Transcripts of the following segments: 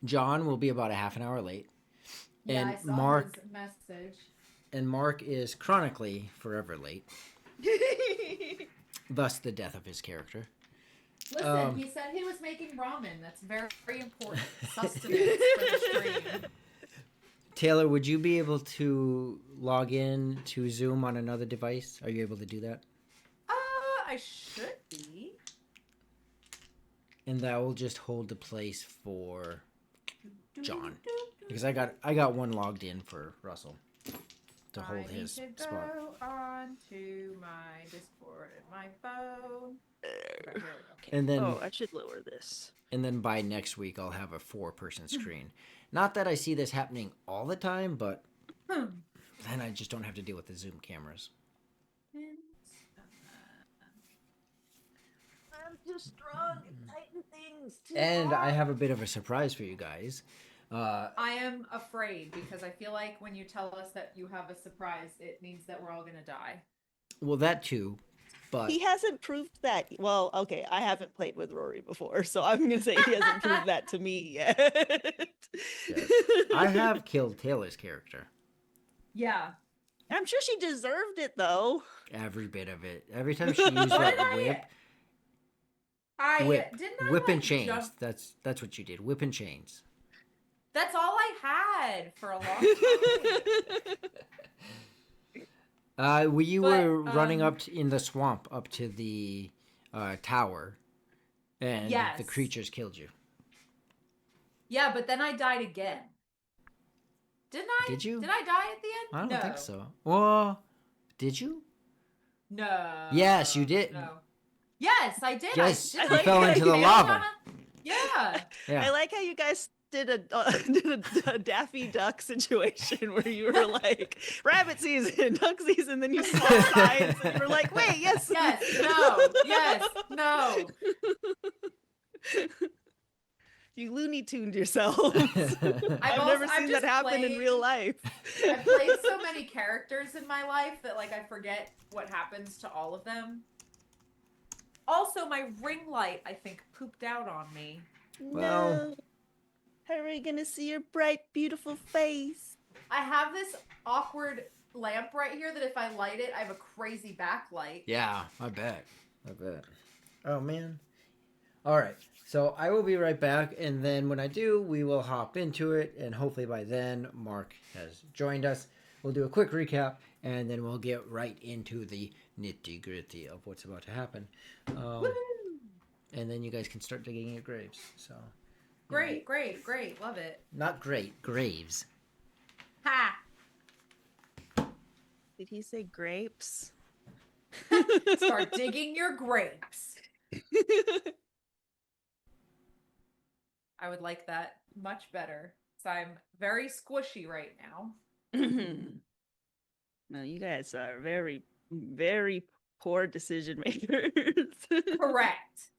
John will be about a half an hour late, Yeah, and I saw his Mark message. and Mark is chronically forever late. Thus, the death of his character. Listen, Um, he said he was making ramen. That's very, very important. Sustenance for the stream. Taylor, would you be able to log in to Zoom on another device? Are you able to do that? I should be. And that will just hold the place for John, because I got one logged in for Russell to hold I need his to spot. go on to my Discord and my phone. Okay, here we go. Okay. And then Oh, I should lower this. by next week I'll have a 4-person screen. Not that I see this happening all the time, but then I just don't have to deal with the Zoom cameras. I'm too strong and tighten things too And I hard. have a bit of a surprise for you guys. I am afraid because I feel like when you tell us that you have a surprise, it means that we're all gonna die. Well, that too, but He hasn't proved that. Well, okay, I haven't played with Rory before, so I'm gonna say he hasn't proved that to me yet. yes, I have killed Taylor's character. Yeah. I'm sure she deserved it though. Every bit of it. Every time she used What that did whip, didn't whip I and like chains. jump? That's what you did. Whip and chains. That's all I had for a long time. You But, were running up in the swamp up to the tower, and Yes. the creatures killed you. Yeah, but then I died again. Didn't I? Did you? Did I die at the end? I don't No. think so. Well, did you? No. Yes, you did. No. Yes, I did. Yes, I you like fell how into you the failed lava. Yeah. Yeah. I like how you guys did a Daffy Duck situation where you were like rabbit season, duck season, then you saw signs and you were like, wait, yes, Yes. No. Yes. No. You Looney Tuned yourselves. I've never I've seen that just happen in real life. I've played so many characters in my life that like I forget what happens to all of them. Also, my ring light I think pooped out on me. Well- No. How are we gonna see your bright, beautiful face? I have this awkward lamp right here that if I light it, I have a crazy backlight. Yeah, I bet. Oh man. All right. So I will be right back, and then when I do, we will hop into it, and hopefully by then Mark has joined us. We'll do a quick recap, and then we'll get right into the nitty gritty of what's about to happen. And then you guys can start digging your graves. So Great. Love it. not great graves. Ha! Did he say grapes? Start digging your grapes. I would like that much better. So I'm very squishy right now. No, you guys are very, very poor decision makers. Correct.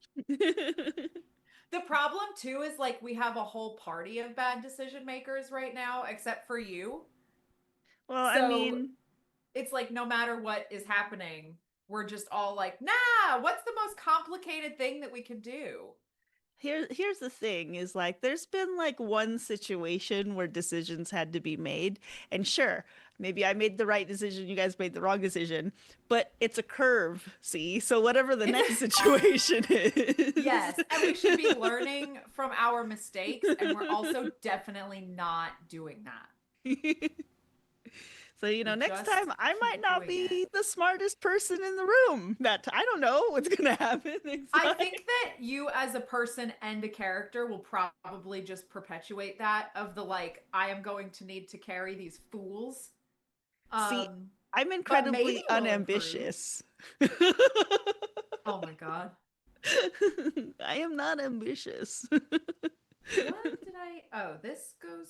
The problem too is like we have a whole party of bad decision makers right now, except for you. Well, So- I mean, It's like no matter what is happening, we're just all like, nah, what's the most complicated thing that we can do? here's the thing is like there's been like one situation where decisions had to be made, and sure, maybe I made the right decision, you guys made the wrong decision, but it's a curve, see? So whatever the next situation is. Yes, and we should be learning from our mistakes, and we're also definitely not doing that. So, you know, We next just time I might keep not doing be the smartest person in the room. That I don't know what's gonna happen next I time. think that you as a person and a character will probably just perpetuate that of the like, I am going to need to carry these fools. See, I'm incredibly maybe we'll unambitious. Oh my god. I am not ambitious. What did I? Oh, this goes.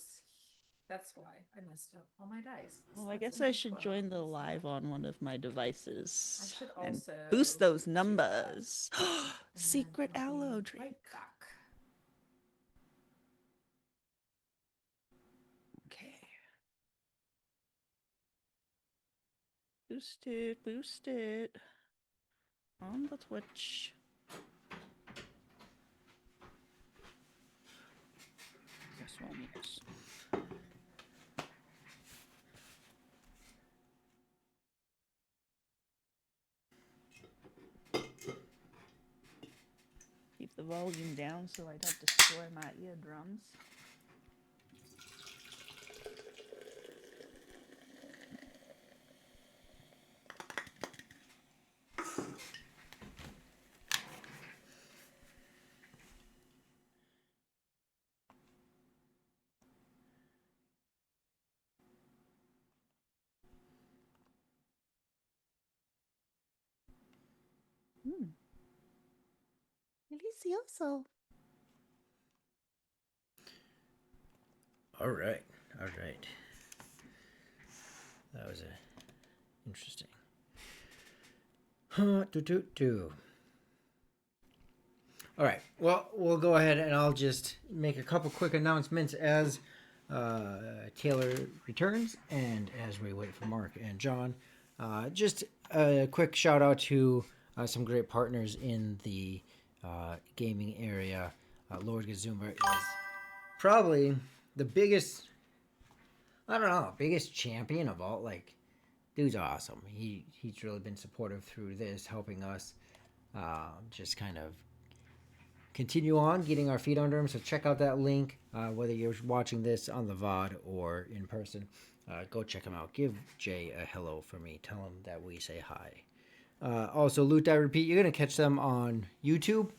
That's why I messed up all my dice. Well, I That's guess a I big should twelve. join the live on one of my devices. I should and also boost those do that. numbers. And Secret then I'll be aloe drink. right back. Okay. Boost it, boost it. On the Twitch. Yes. Keep the volume down so I don't destroy my eardrums. Delicioso. All right. All right. That was interesting. Do. All right. Well, we'll go ahead and I'll just make a couple quick announcements as Taylor returns and as we wait for Mark and John. Just a quick shout out to some great partners in the gaming area. Lord Gazumba is probably the biggest, I don't know, biggest champion of all. Like, dude's awesome. He's really been supportive through this, helping us just kind of continue on getting our feet under him. So check out that link, whether you're watching this on the VOD or in person. Go check him out. Give Jay a hello for me. Tell him that we say hi. Also, Loot Die Repeat, you're going to catch them on YouTube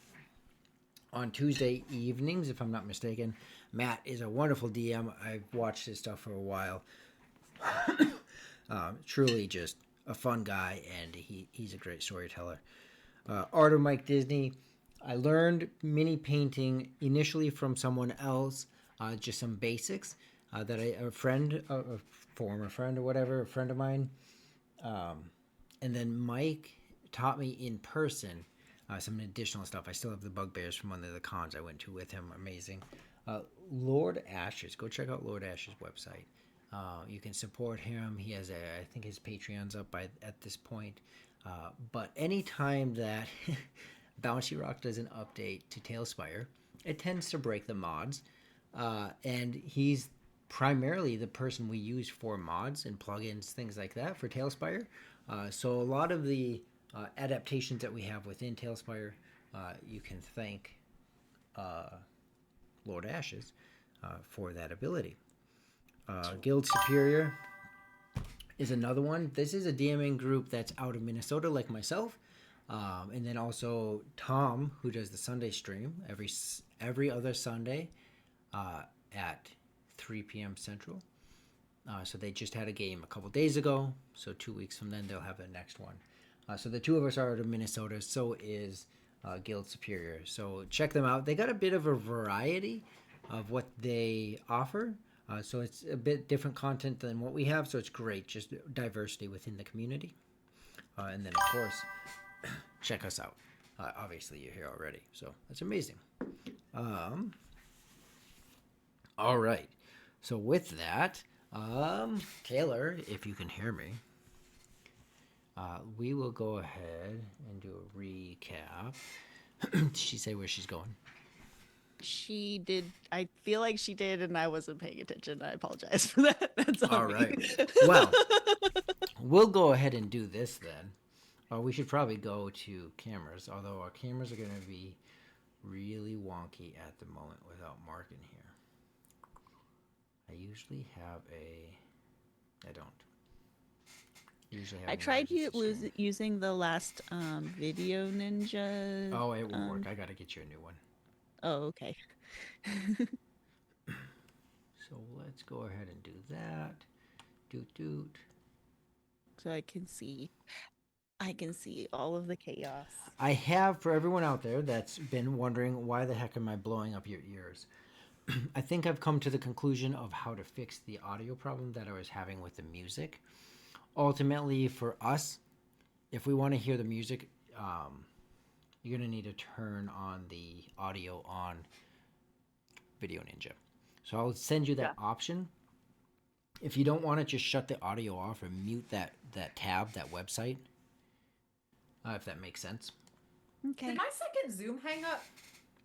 on Tuesday evenings, if I'm not mistaken. Matt is a wonderful DM. I've watched his stuff for a while. Truly just a fun guy, and he's a great storyteller. Art of Mike Disney. I learned mini painting initially from someone else, just some basics that a friend, a former friend or whatever, a friend of mine, and then Mike taught me in person some additional stuff. I still have the bugbears from one of the cons I went to with him. Amazing. Lord Ashes. Go check out Lord Ashes' website. You can support him. He has I think his Patreon's up at this point. But anytime that Bouncy Rock does an update to Tailspire, it tends to break the mods. And he's primarily the person we use for mods and plugins, things like that for Tailspire. So a lot of the adaptations that we have within Tailspire, you can thank Lord Ashes for that ability. Guild Superior is another one. This is a DMing group that's out of Minnesota, like myself. And then also Tom, who does the Sunday stream every other Sunday at 3 p.m. Central. So they just had a game a couple days ago. So 2 weeks from then, they'll have the next one. So the two of us are out of Minnesota. So is Guild Superior. So check them out. They got a bit of a variety of what they offer. So it's a bit different content than what we have. So it's great. Just diversity within the community. And then, of course, check us out. Obviously, you're here already. So that's amazing. All right. So with that, Taylor, if you can hear me, we will go ahead and do a recap. Did she say where she's going? She did. I feel like she did, and I wasn't paying attention. I apologize for that. That's on All me. right. Well, we'll go ahead and do this then. We should probably go to cameras, although our cameras are going to be really wonky at the moment without Mark in here. I usually have I don't. Usually have I an tried emergency stream. using the last Video Ninja. Oh, it won't work. I got to get you a new one. Oh, okay. So let's go ahead and do that. Doot. So I can see all of the chaos. I have, for everyone out there that's been wondering, why the heck am I blowing up your ears? I think I've come to the conclusion of how to fix the audio problem that I was having with the music. Ultimately, for us, if we want to hear the music, you're going to need to turn on the audio on Video Ninja. So I'll send you that option. If you don't want it, just shut the audio off or mute that tab, that website, if that makes sense. Okay. Did my second Zoom hang up?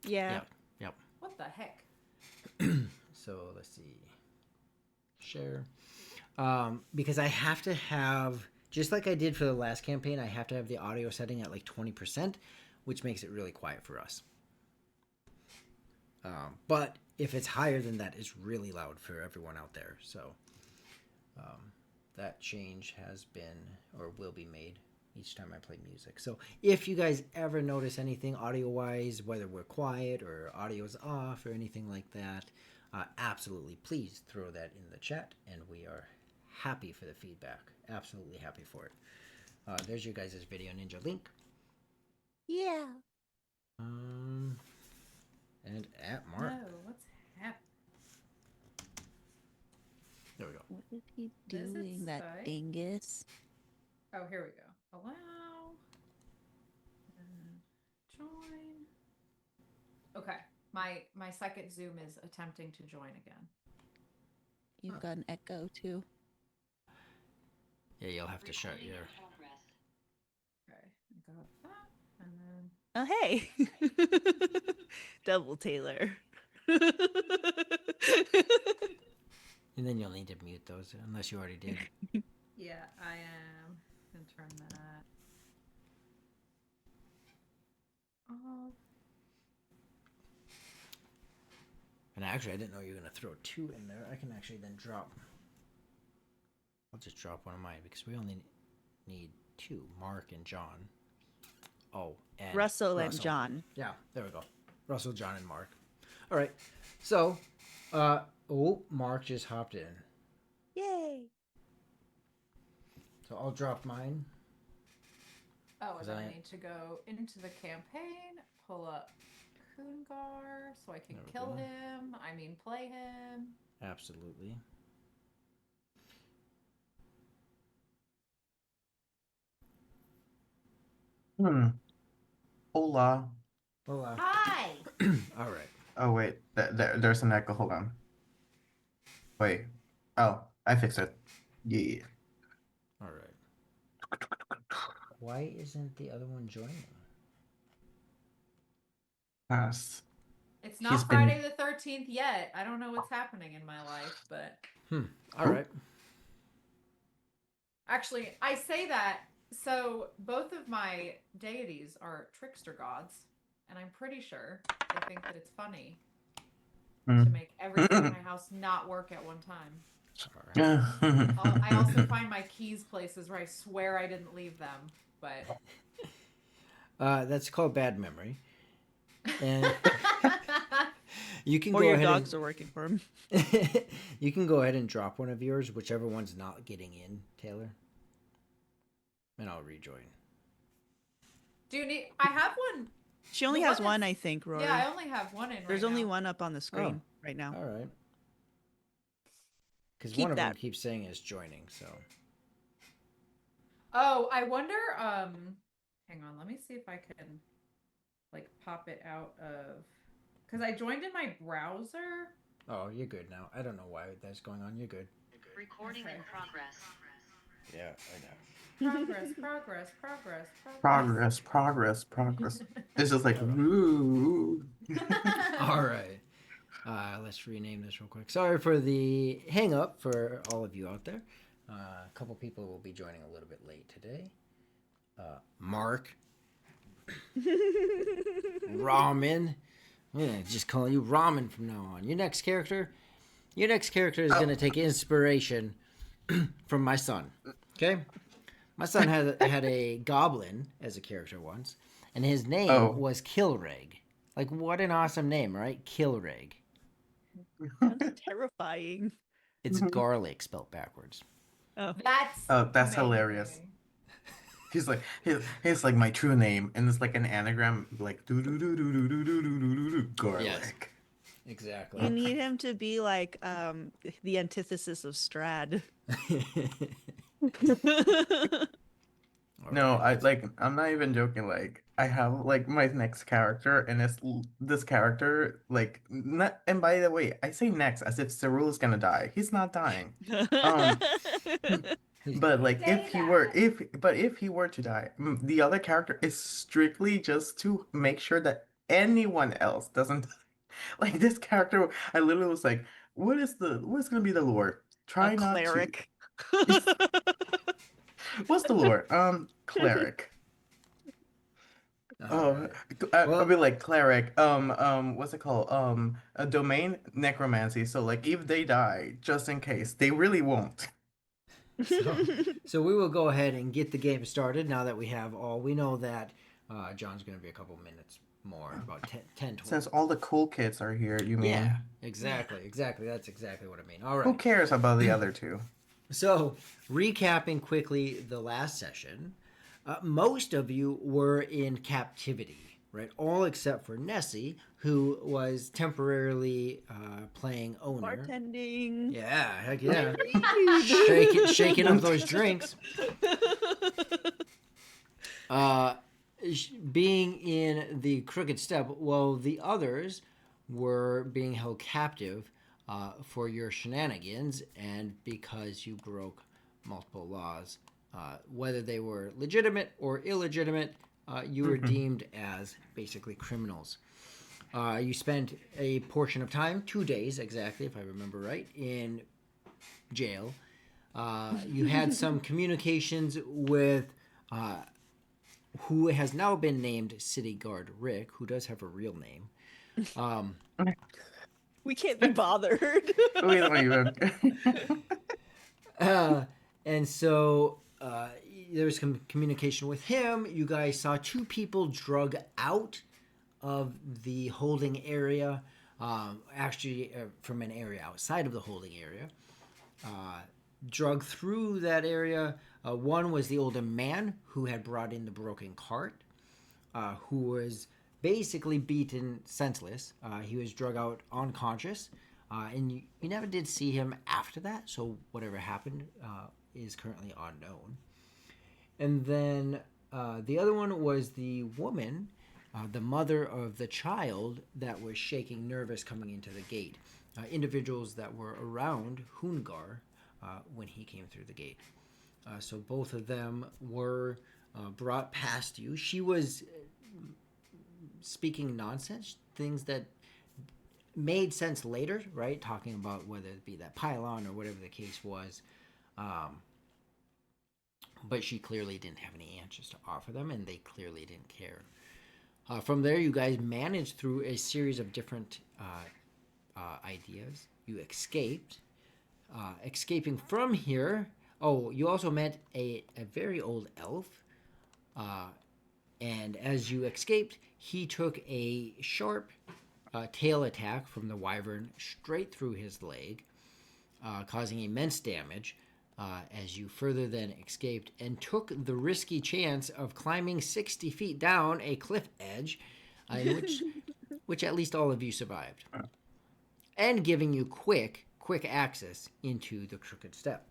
Yeah. Yep. What the heck? So let's see. Share. Because I have to have, just like I did for the last campaign, I have to have the audio setting at like 20%, which makes it really quiet for us. But if it's higher than that, it's really loud for everyone out there. So that change has been or will be made each time I play music. So if you guys ever notice anything audio wise, whether we're quiet or audio's off or anything like that, absolutely please throw that in the chat, and we are happy for the feedback. Absolutely happy for it. There's your guys' video ninja link. Yeah. And at Mark. No, what's happening? There we go. What is he Does it doing, that say? dingus? Oh, here we go. Allow. Join. Okay. My second Zoom is attempting to join again. You've got an echo too. Yeah, you'll have to shut your. Okay. Go with that. And then Oh, hey. Double Taylor. And then you'll need to mute those unless you already did. yeah, I am gonna turn that off. And actually, I didn't know you were going to throw two in there. I can actually then drop. I'll just drop one of mine because we only need two, Mark and John. Oh, and Russell and John. Yeah, there we go. Russell, John, and Mark. All right. So, Mark just hopped in. Yay. So I'll drop mine. Oh, and then I I- need to go into the campaign, pull up Kungar so I can There we kill go. him. I mean, play him. Absolutely. Hola. Hola. Hi. All right. Oh wait, there's an echo. Hold on. Wait. Oh, I fixed it. Yeah. All right. Why isn't the other one joining? Pass. It's He's not been- Friday the 13th yet. I don't know what's happening in my life, but All right. actually, I say that. So both of my deities are trickster gods, and I'm pretty sure they think that it's funny to make everything in my house not work at one time. I also find my keys places where I swear I didn't leave them, but That's called bad memory. And you can Or go your ahead dogs are working for him. you can go ahead and drop one of yours, whichever one's not getting in, Taylor. And I'll rejoin. do you need? I have one. She only The has one one, that's- I think, Rory. Yeah, I only have one in. There's right only now. one up on the screen right now. All right. Because Keep one of them that. keeps saying is joining, so. Oh, I wonder. Hang on. Let me see if I can, like, pop it out of. Because I joined in my browser. Oh, you're good now. I don't know why that's going on. You're good. Recording Okay. in progress. Yeah, I know. Progress. It's just like, woo. All right. Let's rename this real quick. Sorry for the hang up for all of you out there. A couple people will be joining a little bit late today. Mark. Ramen. I'm gonna just call you Ramen from now on. Your next character is gonna take inspiration from my son. Okay? My son had a goblin as a character once, and his name was Kilreg. Like, what an awesome name, right? Kilreg. That's terrifying. It's garlic spelled backwards. Oh. That's That's hilarious. amazing. He's like, he's like my true name, and it's like an anagram, like do do do do do do do do do do garlic. Yes. Exactly. You need him to be like the antithesis of Strad. No, I'm not even joking. Like, I have like my next character, and this character, like, not. And by the way, I say next as if Cyril is gonna die. He's not dying. But like, Say if he were to die, the other character is strictly just to make sure that anyone else doesn't. Like this character, I literally was like, what's gonna be the lure? A Try not to. cleric. What's the lure? Cleric. All Oh, right. I'll Well, be like cleric. What's it called? A domain necromancy. So like, if they die, just in case, they really won't. so so we will go ahead and get the game started now that we have all. We know that John's going to be a couple minutes more, about 10 20. Since all the cool kids are here, you Yeah, mean? exactly. That's exactly what I mean. All Who right. cares about the other two? So, recapping quickly the last session, most of you were in captivity, right? All except for Nessie, who was temporarily playing owner. Bartending. Yeah, heck yeah. Indeed. Shaking up those drinks. Being in the Crooked Step, while the others were being held captive for your shenanigans and because you broke multiple laws, whether they were legitimate or illegitimate, you were deemed as basically criminals. You spent a portion of time, 2 days exactly, if I remember right, in jail. You had some communications with who has now been named City Guard Rick, who does have a real name. We can't be bothered. We don't even. And so there was some communication with him. You guys saw 2 people drug out of the holding area, actually from an area outside of the holding area. Drug through that area. One was the older man who had brought in the broken cart, who was basically beaten senseless. He was drug out unconscious, and you never did see him after that, so whatever happened is currently unknown. And then the other one was the woman, the mother of the child that was shaking nervous coming into the gate. Individuals that were around Hungar when he came through the gate. So both of them were brought past you. She was speaking nonsense, things that made sense later, right? Talking about whether it be that pylon or whatever the case was. But she clearly didn't have any answers to offer them, and they clearly didn't care. From there, you guys managed through a series of different ideas. You escaped. Escaping from here, you also met a very old elf. And as you escaped, he took a sharp tail attack from the wyvern straight through his leg, causing immense damage. As you further then escaped and took the risky chance of climbing 60 feet down a cliff edge, in which at least all of you survived, and giving you quick access into the Crooked Step.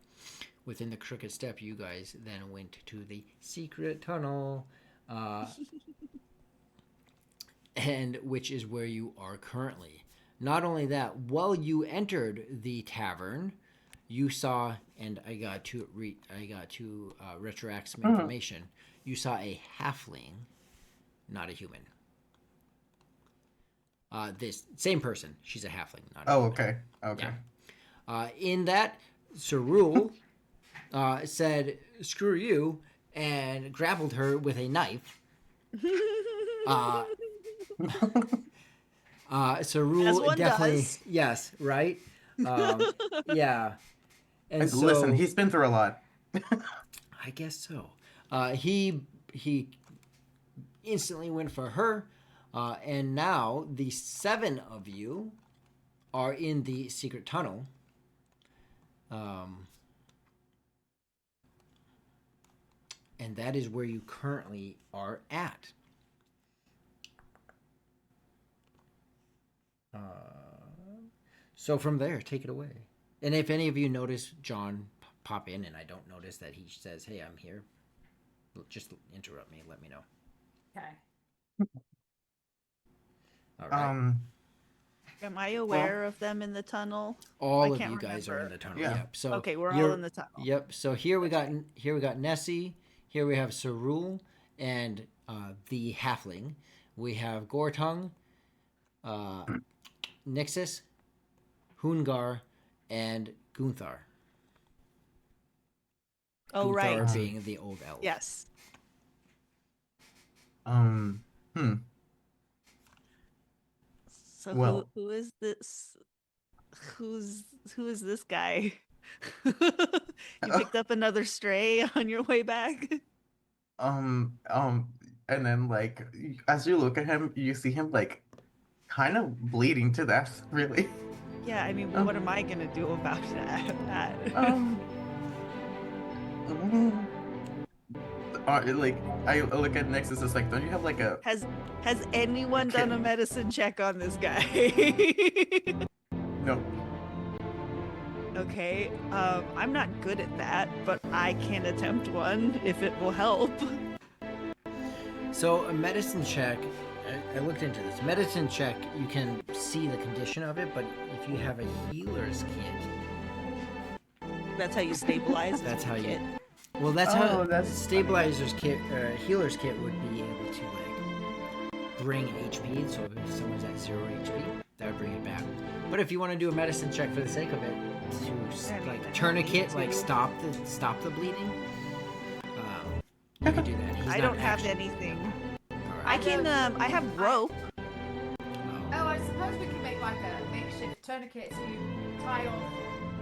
Within the Crooked Step, you guys then went to the secret tunnel, and which is where you are currently. Not only that, while you entered the tavern, you saw, and I got to retroact some information. You saw a halfling, not a human. This same person. She's a halfling, not a human. Okay. Yeah. In that, Cerule said, "Screw you," and grappled her with a knife. Cerule As one definitely, does. yes, right, yeah. And so, listen, he's been through a lot. I guess so. He instantly went for her, and now the 7 of you are in the secret tunnel. And that is where you currently are at. So from there, take it away. And if any of you notice John pop in and I don't notice that he says, "Hey, I'm here," just interrupt me. Let me know. Okay. All right. Am I aware of them in the tunnel? All I of can't you guys are in the tunnel. Yeah. Yep. So Okay, we're you're- all in the tunnel. Yep. So here we got Nessie. Here we have Cerule and the halfling. We have Gortung, Nixus, Hungar, and Gunther. Oh, Gunther right. being the old elf. Yes. Hmm. So Well. who is this? Who is this guy? You picked up another stray on your way back? And then like as you look at him, you see him like kind of bleeding to death, really. Yeah, I mean, Um, what am I gonna do about that? Um, like I look at Nexus, it's like, don't you have like a Has anyone done a kitten? medicine check on this guy? No. Okay, I'm not good at that, but I can attempt one if it will help. So a medicine check, I looked into this. Medicine check, you can see the condition of it, but if you have a healer's kit, That's how you stabilize. that's how you. it. Well, that's how That's stabilizer's kit, healer's kit would be able to like bring HP. So if someone's at 0 HP, that would bring it back. But if you want to do a medicine check for the sake of it, to like tourniquet, like stop the bleeding, you can do that. He's I not don't have actually- anything. All I right. can. I have rope. Oh, I suppose we can make like a makeshift tourniquet so you tie off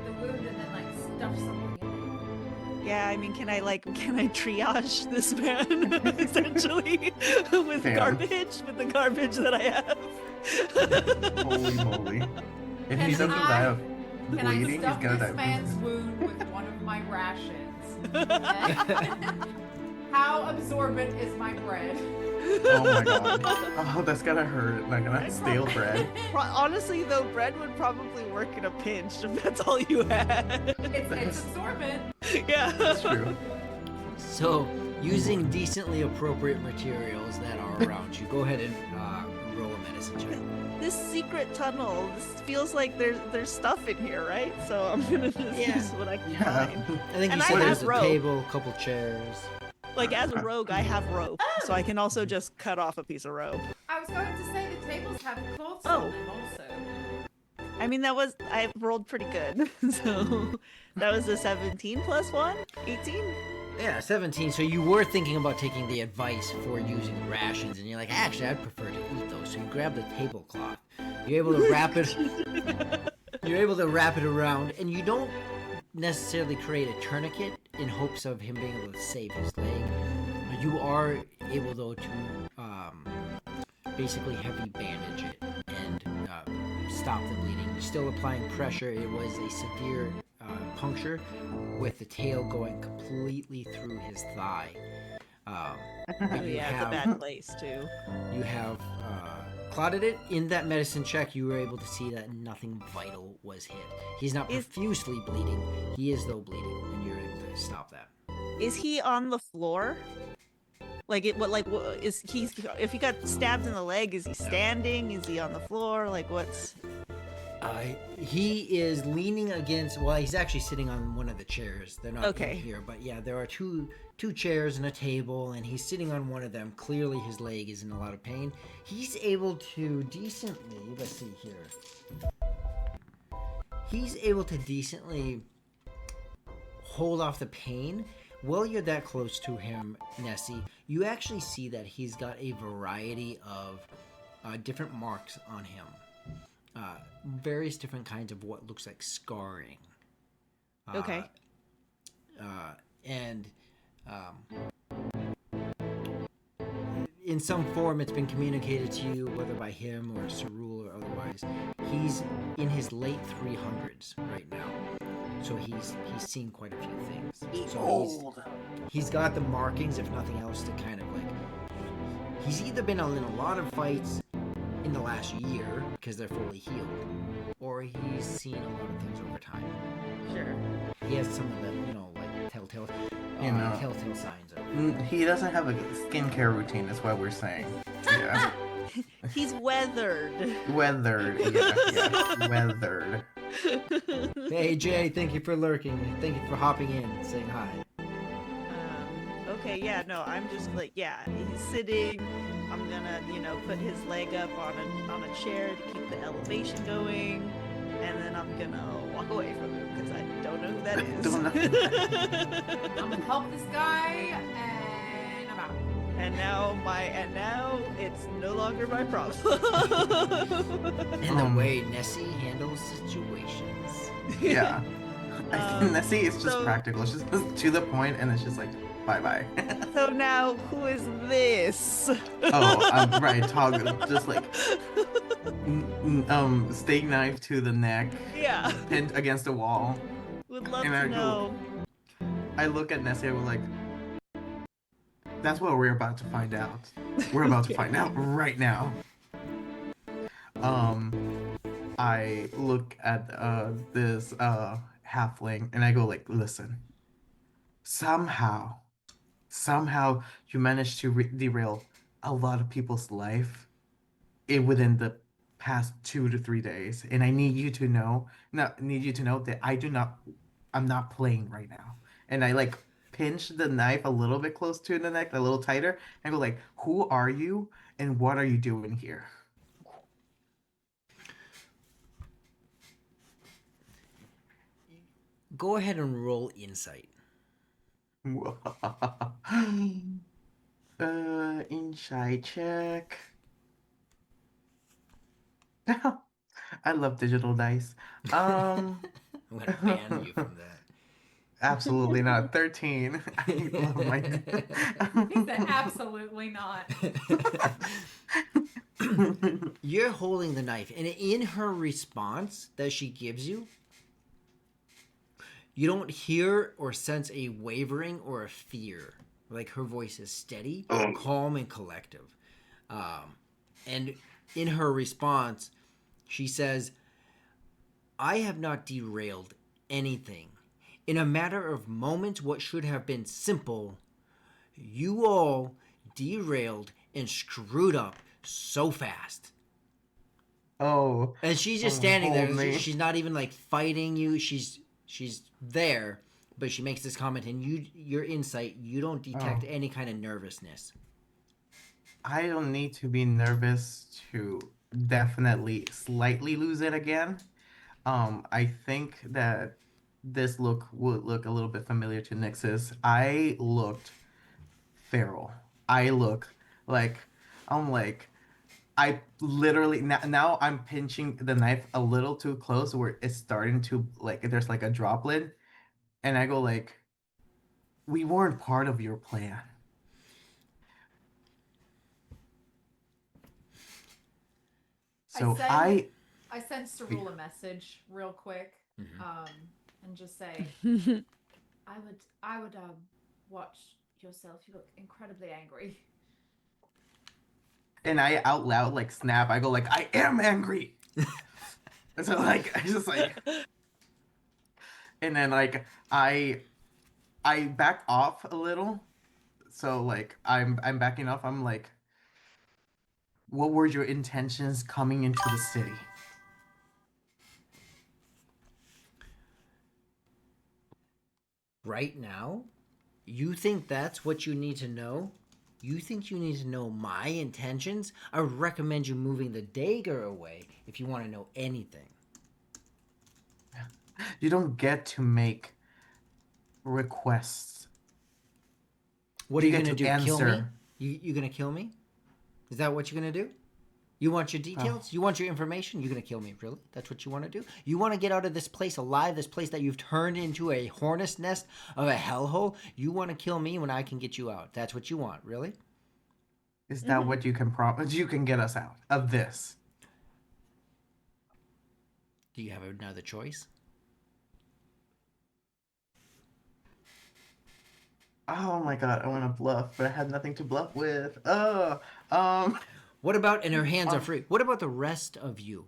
the wound and then like stuff something in it. Yeah, I mean, can I triage this man essentially with Damn. garbage, with the garbage that I have? Holy moly. If he Can doesn't I- die of Can I bleeding, he's stuff gonna this die. man's wound with one of my rations? How absorbent is my bread? Oh my god. Oh, that's gonna hurt. Not gonna stale bread. Honestly, though, bread would probably work in a pinch if that's all you had. It's absorbent. Yeah, That's true. So, using decently appropriate materials that are around you, go ahead and roll a medicine check. This secret tunnel. This feels like there's stuff in here, right? So I'm gonna just Yeah. use what I can Yeah. find. I think And you I said have there's a rope. table, a couple chairs. Like as a rogue, I have rope, so I can also just cut off a piece of rope. I was going to say the tables have cloths Oh. on them also. I mean, I rolled pretty good, so that was a 17 plus 1, 18. Yeah, 17. So you were thinking about taking the advice for using rations, and you're like, actually, I'd prefer to eat those. So you grab the tablecloth. You're able to wrap it. You're able to wrap it around, and you don't necessarily create a tourniquet in hopes of him being able to save his leg. You are able, though, to basically heavy bandage it and stop the bleeding. You're still applying pressure. It was a severe puncture with the tail going completely through his thigh. Oh You yeah, it's a have- bad place too. You have clotted it. In that medicine check, you were able to see that nothing vital was hit. He's not Is- profusely bleeding. He is, though, bleeding, and you're able to stop that. Is he on the floor? Like is he? If he got stabbed in the leg, is he standing? Is he on the floor? Like what's? He is leaning against. Well, he's actually sitting on one of the chairs. They're not Okay. in here, but yeah, there are two chairs and a table, and he's sitting on one of them. Clearly, his leg is in a lot of pain. He's able to decently. Let's see here. He's able to decently hold off the pain. While you're that close to him, Nessie, you actually see that he's got a variety of different marks on him. Various different kinds of what looks like scarring. Okay. And in some form, it's been communicated to you, whether by him or Cerule or otherwise. He's in his late 300s right now, so he's seen quite a few things. So he's got the markings, if nothing else, to kind of like. He's either been in a lot of fights in the last year because they're fully healed, or he's seen a lot of things over time. Sure. He has some of the, like telltale signs of. He doesn't have a skincare routine, is what we're saying. Yeah. He's weathered. Weathered. Yeah. Weathered. Hey Jay, thank you for lurking. Thank you for hopping in and saying hi. Okay, yeah, no, I'm just like, yeah, he's sitting. I'm gonna, put his leg up on a chair to keep the elevation going, and then I'm gonna walk away from him because I don't know who that is. Don't know. I'm gonna help this guy, and I'm out. And now it's no longer my problem. And the way Nessie handles situations. Yeah. Um, Nessie is just so- practical. She's just to the point, and it's just like, bye. So now, who is this? Right. Toggle, just like steak knife to the neck, Yeah, pinned against the wall. would love And to I go- know. I look at Nessie. I was like, "That's what we're about to find out. We're about to find out right now." I look at this halfling, and I go like, "Listen. Somehow you managed to derail a lot of people's life within the past 2 to 3 days, and I need you to know, that I'm not playing right now." And I like pinch the knife a little bit close to the neck, a little tighter, and go like, "Who are you, and what are you doing here?" Go ahead and roll insight. Insight check. I love digital dice. I'm gonna ban you from that. Absolutely not. 13. I love my. He said, absolutely not. You're holding the knife, and in her response that she gives you, you don't hear or sense a wavering or a fear. Like her voice is steady, calm, and collective. And in her response, she says, "I have not derailed anything. In a matter of moments, what should have been simple, you all derailed and screwed up so fast." Oh. And she's just Oh, standing there. homie. She's not even like fighting you. She's there, but she makes this comment, and your insight, you don't detect any kind of nervousness. I don't need to be nervous to definitely slightly lose it again. I think that this look would look a little bit familiar to Nyx's. I looked feral. I look like I'm like I literally now I'm pinching the knife a little too close where it's starting to like there's like a droplet, and I go like, "We weren't part of your plan." So I sent Cerule a message real quick, and just say, I would watch yourself. You look incredibly angry. and I out loud like snap. I go like, "I am angry." And so like I just like, and then like I back off a little. So like I'm backing off. I'm like, "What were your intentions coming into the city?" Right now, you think that's what you need to know? You think you need to know my intentions? I would recommend you moving the dagger away if you want to know anything. You don't get to make requests. What are You you get going to to do? Kill me? answer. You going to kill me? Is that what you're going to do? You want your details? You want your information? You're going to kill me, really? That's what you want to do? You want to get out of this place alive, this place that you've turned into a hornet's nest of a hellhole? You want to kill me when I can get you out? That's what you want, really? Is that what you can promise? You can get us out of this. Do you have another choice? Oh my god, I want to bluff, but I have nothing to bluff with. What about, and her hands are free, what about the rest of you?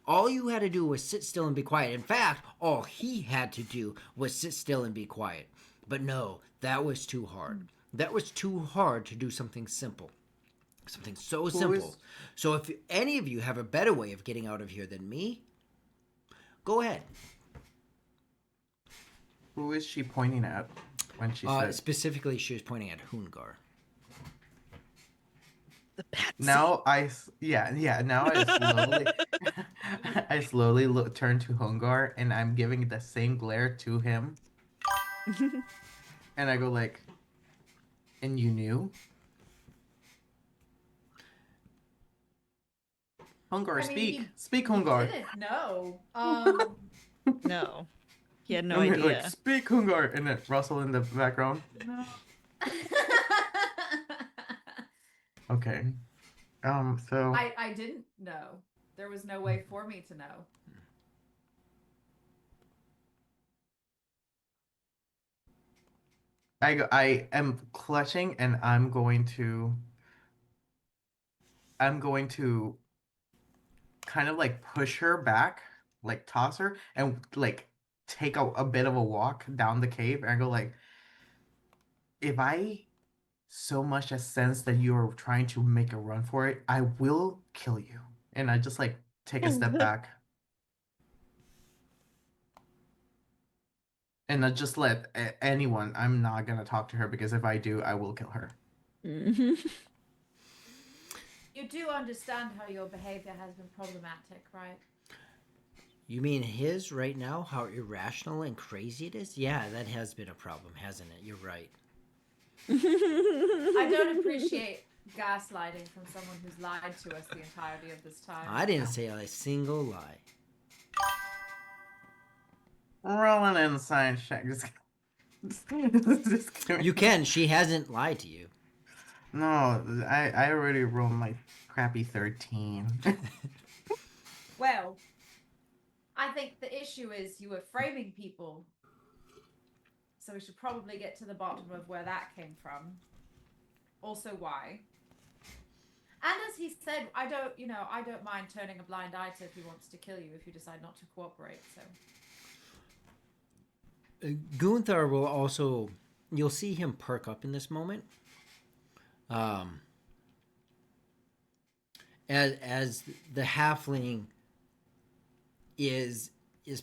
All you had to do was sit still and be quiet. In fact, all he had to do was sit still and be quiet. But no, that was too hard. That was too hard to do something simple. Something so simple. So if any of you have a better way of getting out of here than me, go ahead. Who is she pointing at when she said? Specifically, she was pointing at Hungar. The Patsy. Now now I slowly I slowly turn to Hungar and I'm giving the same glare to him and I go like, and you knew? Hungar, I mean, speak. Speak, he Hungar. didn't know. No, he had no I'm like, idea. speak, Hungar, and then Russell in the background. No. Okay. So I didn't know. There was no way for me to know. I am clutching and I'm going to kind of like push her back, like toss her, and like take a bit of a walk down the cave. And I go like, if I so much as sense that you're trying to make a run for it, I will kill you. And I just like take a step back and I just let anyone. I'm not gonna talk to her because if I do, I will kill her. Mhm. You do understand how your behavior has been problematic, right? You mean his right now? How irrational and crazy it is? Yeah, that has been a problem, hasn't it? You're right. I don't appreciate gaslighting from someone who's lied to us the entirety of this time. I didn't say a single lie. Rolling in science check. Just kidding. You can. She hasn't lied to you. No, I already rolled my crappy 13. Well, I think the issue is you were framing people. So we should probably get to the bottom of where that came from. Also why. And as he said, I don't mind turning a blind eye to if he wants to kill you if you decide not to cooperate. So Gunther will also. You'll see him perk up in this moment. As the halfling is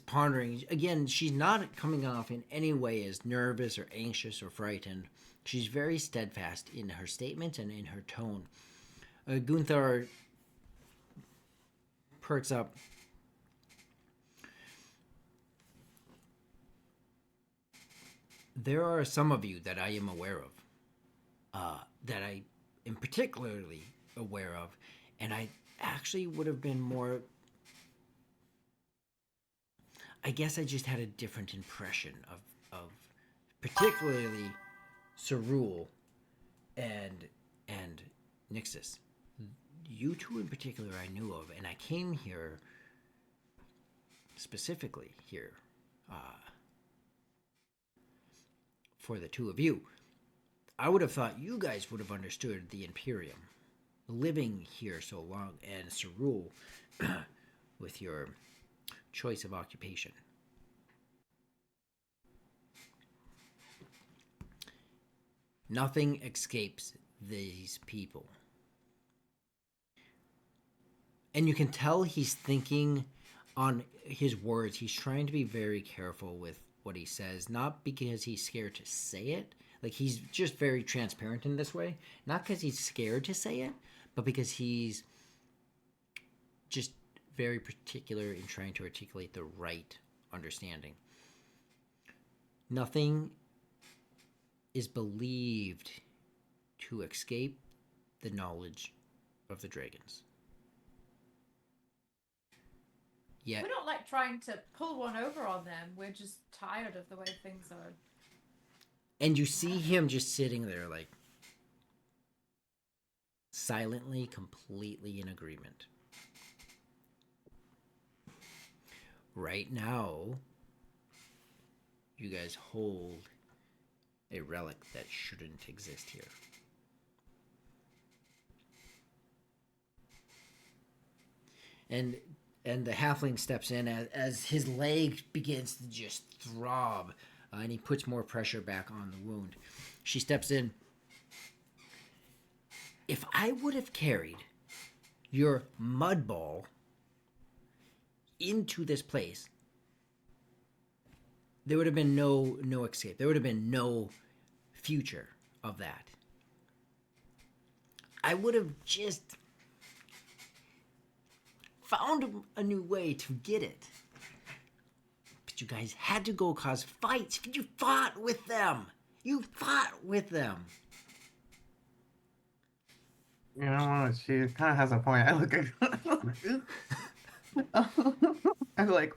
pondering again, she's not coming off in any way as nervous or anxious or frightened. She's very steadfast in her statement and in her tone. Gunther perks up. There are some of you that I am aware of, that I am particularly aware of, and I actually would have been more. I guess I just had a different impression of particularly Cerule and Nixus. You two in particular I knew of, and I came here specifically here for the two of you. I would have thought you guys would have understood the Imperium, living here so long, and Cerule with your choice of occupation. Nothing escapes these people. And you can tell he's thinking on his words. He's trying to be very careful with what he says, not because he's scared to say it. Like, he's just very transparent in this way. Not because he's scared to say it, but because he's just very particular in trying to articulate the right understanding. Nothing is believed to escape the knowledge of the dragons. Yet, we're not like trying to pull one over on them. We're just tired of the way things are. and you see him just sitting there, like, silently, completely in agreement. Right now, you guys hold a relic that shouldn't exist here. And the halfling steps in as his leg begins to just throb, and he puts more pressure back on the wound. She steps in. If I would have carried your mud ball into this place, there would have been no escape. There would have been no future of that. I would have just found a new way to get it. But you guys had to go cause fights. You fought with them. You fought with them. You know what? She kind of has a point. I look at. I'm like,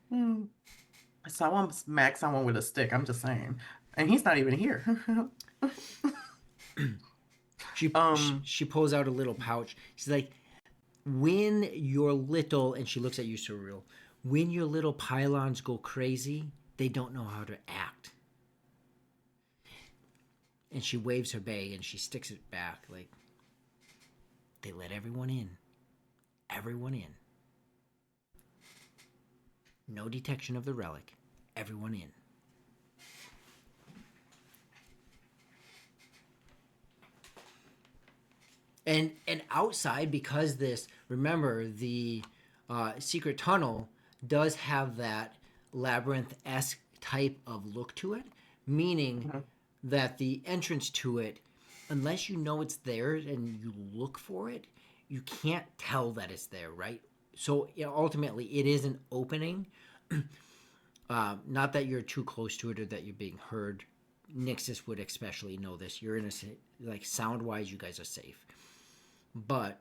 hmm. Someone smack someone with a stick. I'm just saying, and he's not even here. She pulls out a little pouch. She's like, when you're little, and she looks at you, Surreal. When your little pylons go crazy, they don't know how to act. And she waves her bag and she sticks it back like they let everyone in. Everyone in. No detection of the relic. Everyone in. And outside, because this, remember, the secret tunnel does have that labyrinth-esque type of look to it, meaning that the entrance to it, unless you know it's there and you look for it, you can't tell that it's there, right? So ultimately, it is an opening. Not that you're too close to it or that you're being heard. Nixus would especially know this. You're in a, like, sound-wise, you guys are safe. But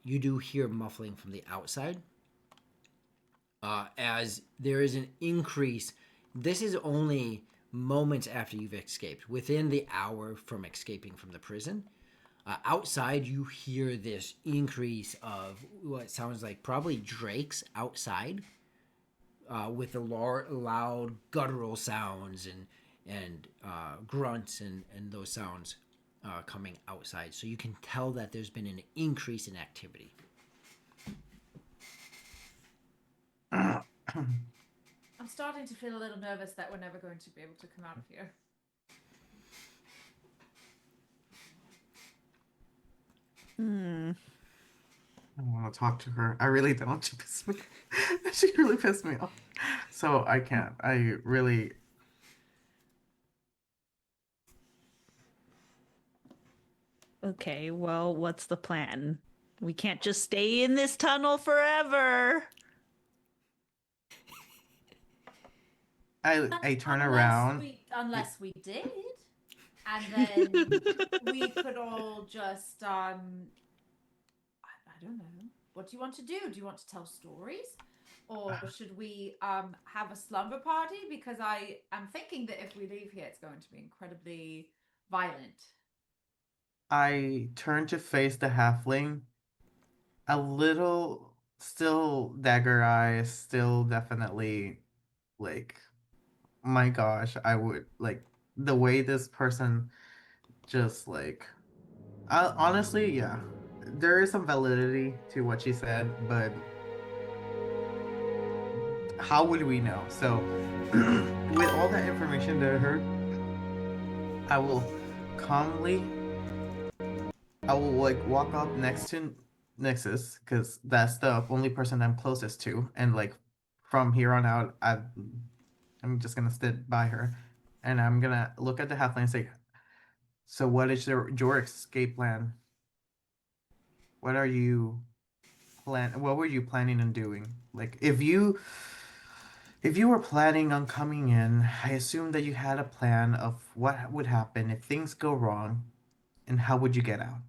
you do hear muffling from the outside as there is an increase. This is only moments after you've escaped, within the hour from escaping from the prison. Outside, you hear this increase of what sounds like probably drakes outside, with the loud guttural sounds and grunts and those sounds coming outside. So you can tell that there's been an increase in activity. I'm starting to feel a little nervous that we're never going to be able to come out of here. I want to talk to her. I really don't. She pissed me. She really pissed me off. So I can't. I really. Okay, well, what's the plan? We can't just stay in this tunnel forever. I turn around. Unless we did, and then we could all just I don't know. What do you want to do? Do you want to tell stories? Or should we have a slumber party? Because I am thinking that if we leave here, it's going to be incredibly violent. I turn to face the halfling. A little, still dagger eyes, still definitely like, my gosh, I would like the way this person just like. Honestly, yeah, there is some validity to what she said, but how would we know? So, with all that information that I heard, I will calmly, I will like walk up next to Nexus because that's the only person I'm closest to, and like from here on out, I'm just gonna sit by her, and I'm gonna look at the halfling and say, "So, what is your escape plan? What are you What were you planning on doing? Like, if you were planning on coming in, I assume that you had a plan of what would happen if things go wrong, and how would you get out?"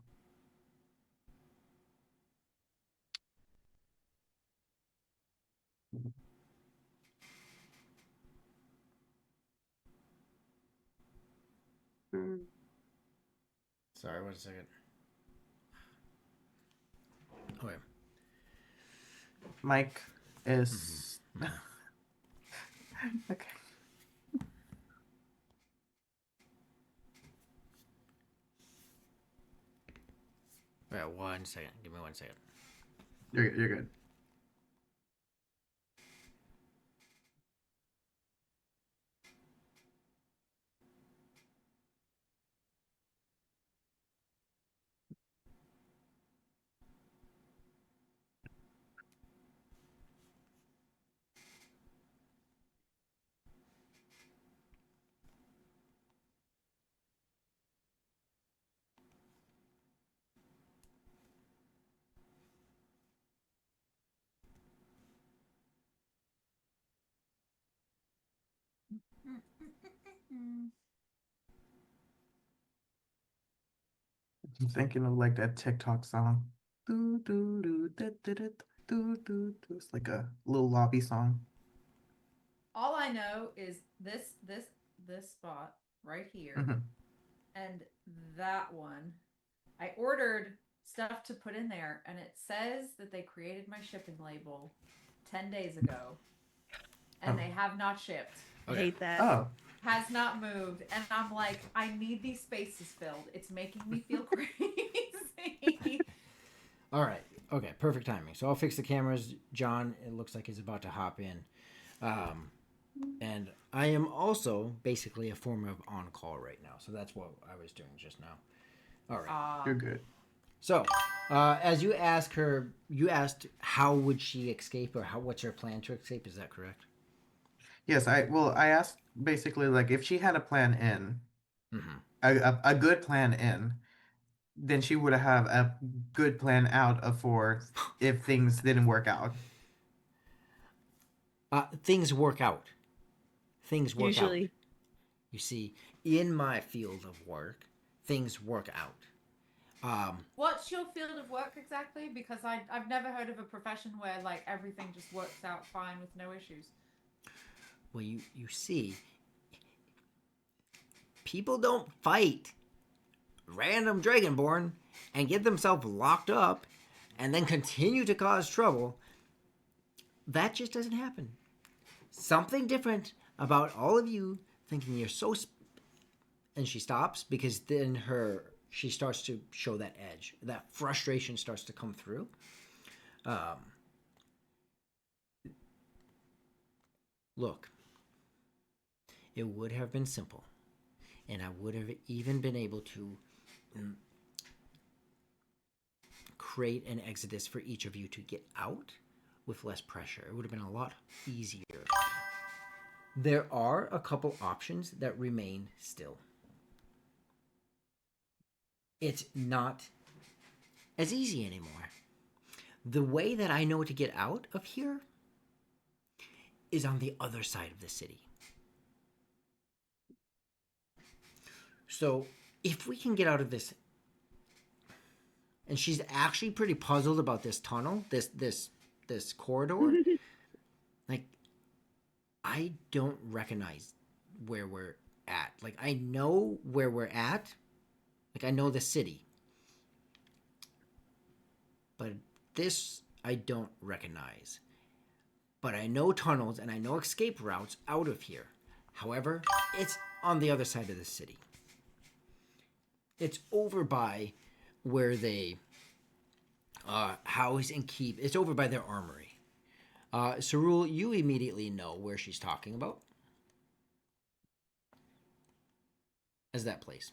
Sorry, 1 second. Okay. Mike is okay. All right, 1 second. Give me 1 second. You're good. I'm thinking of like that TikTok song. Do, do, do, da, da, da, do, do, do. It's like a little lobby song. All I know is this spot right here Mhm. and that one. I ordered stuff to put in there, and it says that they created my shipping label 10 days ago, and Oh. they have not shipped. I Okay. hate that. Oh. Has not moved, and I'm like, I need these spaces filled. It's making me feel crazy. All right. Okay. Perfect timing. So I'll fix the cameras. John, it looks like he's about to hop in. And I am also basically a form of on call right now. So that's what I was doing just now. All right. You're good. So, as you ask her, you asked how would she escape or what's her plan to escape? Is that correct? Yes, I asked basically like if she had a plan in, Mm-hmm. a good plan in, then she would have a good plan out of for if things didn't work out. Things work out. Things work out. Usually. You see, in my field of work, things work out. What's your field of work exactly? Because I've never heard of a profession where like everything just works out fine with no issues. Well, you see, people don't fight random dragonborn and get themselves locked up and then continue to cause trouble. That just doesn't happen. Something different about all of you thinking you're so and she stops because then she starts to show that edge. That frustration starts to come through. Look, it would have been simple, and I would have even been able to create an exodus for each of you to get out with less pressure. It would have been a lot easier. There are a couple options that remain still. It's not as easy anymore. The way that I know to get out of here is on the other side of the city. So if we can get out of this, and she's actually pretty puzzled about this tunnel, this corridor. Like, I don't recognize where we're at. Like, I know where we're at. Like, I know the city. But this I don't recognize. But I know tunnels and I know escape routes out of here. However, it's on the other side of the city. It's over by where they house and keep. It's over by their armory. Sarul, you immediately know where she's talking about. As that place.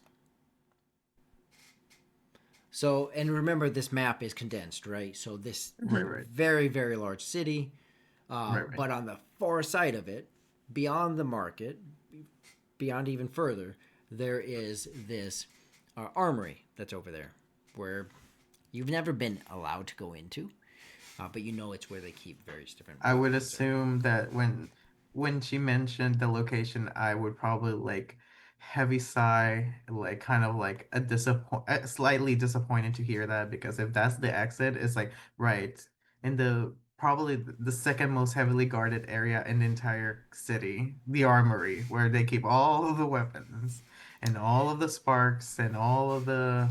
So, and remember, this map is condensed, right? So this Right. very, very large city. Right. But on the far side of it, beyond the market, beyond even further, there is this armory that's over there where you've never been allowed to go into, but you know it's where they keep various different I would weapons. assume that when she mentioned the location, I would probably like heavy sigh, like kind of like slightly disappointed to hear that because if that's the exit, it's like right in the probably the second most heavily guarded area in the entire city, the armory, where they keep all of the weapons and all of the sparks and all of the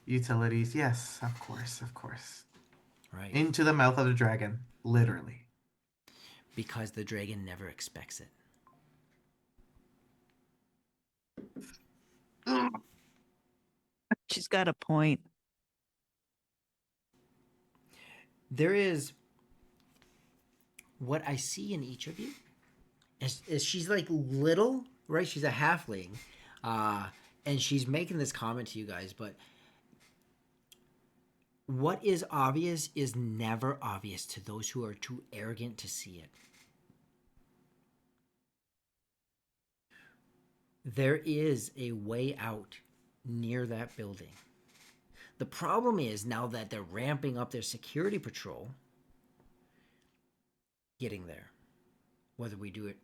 utilities. Yes, of course, of course. Right. Into the mouth of the dragon, literally. Because the dragon never expects it. She's got a point. There is what I see in each of you is she's like little, right? She's a halfling, and she's making this comment to you guys, but what is obvious is never obvious to those who are too arrogant to see it. There is a way out near that building. The problem is now that they're ramping up their security patrol, getting there. Whether we do it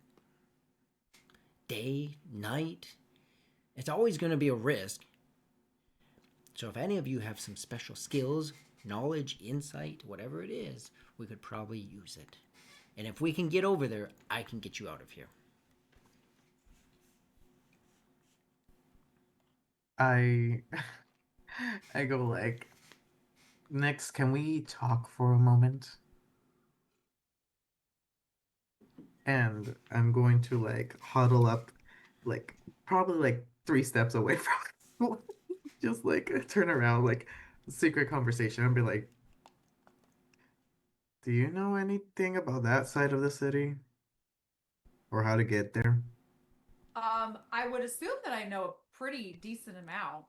day, night. It's always going to be a risk. So if any of you have some special skills, knowledge, insight, whatever it is, we could probably use it. And if we can get over there, I can get you out of here. I I go like, next, can we talk for a moment? And I'm going to like huddle up, like probably like 3 steps away from just like turn around, like secret conversation and be like, do you know anything about that side of the city or how to get there? I would assume that I know a pretty decent amount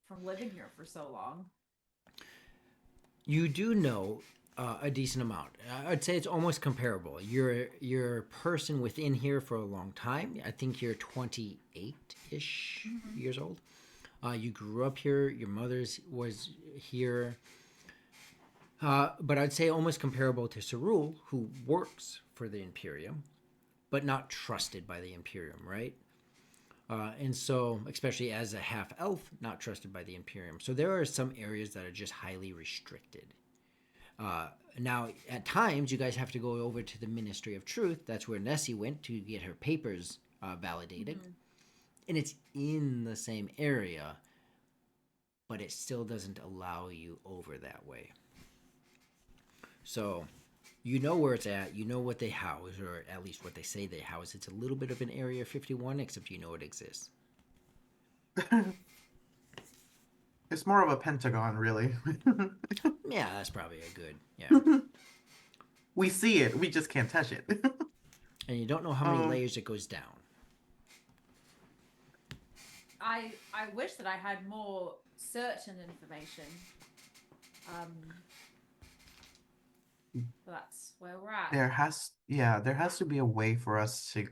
from living here for so long. You do know a decent amount. I'd say it's almost comparable. You're a person within here for a long time. I think you're 28-ish years old. You grew up here. Your mother's was here. But I'd say almost comparable to Cerule, who works for the Imperium, but not trusted by the Imperium, right? And so, especially as a half elf, not trusted by the Imperium. So there are some areas that are just highly restricted. Now, at times, you guys have to go over to the Ministry of Truth. That's where Nessie went to get her papers validated. And it's in the same area, but it still doesn't allow you over that way. So, you know where it's at. You know what they house, or at least what they say they house. It's a little bit of an Area 51, except you know it exists. It's more of a pentagon, really. Yeah, that's probably a good. Yeah. We see it, we just can't touch it. And you don't know how many layers it goes down. I wish that I had more certain information. But that's where we're at. There has to be a way for us to,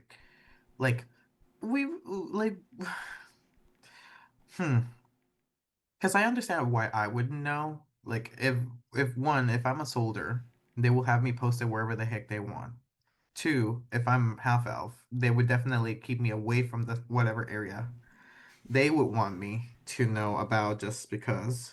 like, we like, because I understand why I wouldn't know. Like, if I'm a soldier, they will have me posted wherever the heck they want. Two, if I'm half elf, they would definitely keep me away from the whatever area they would want me to know about, just because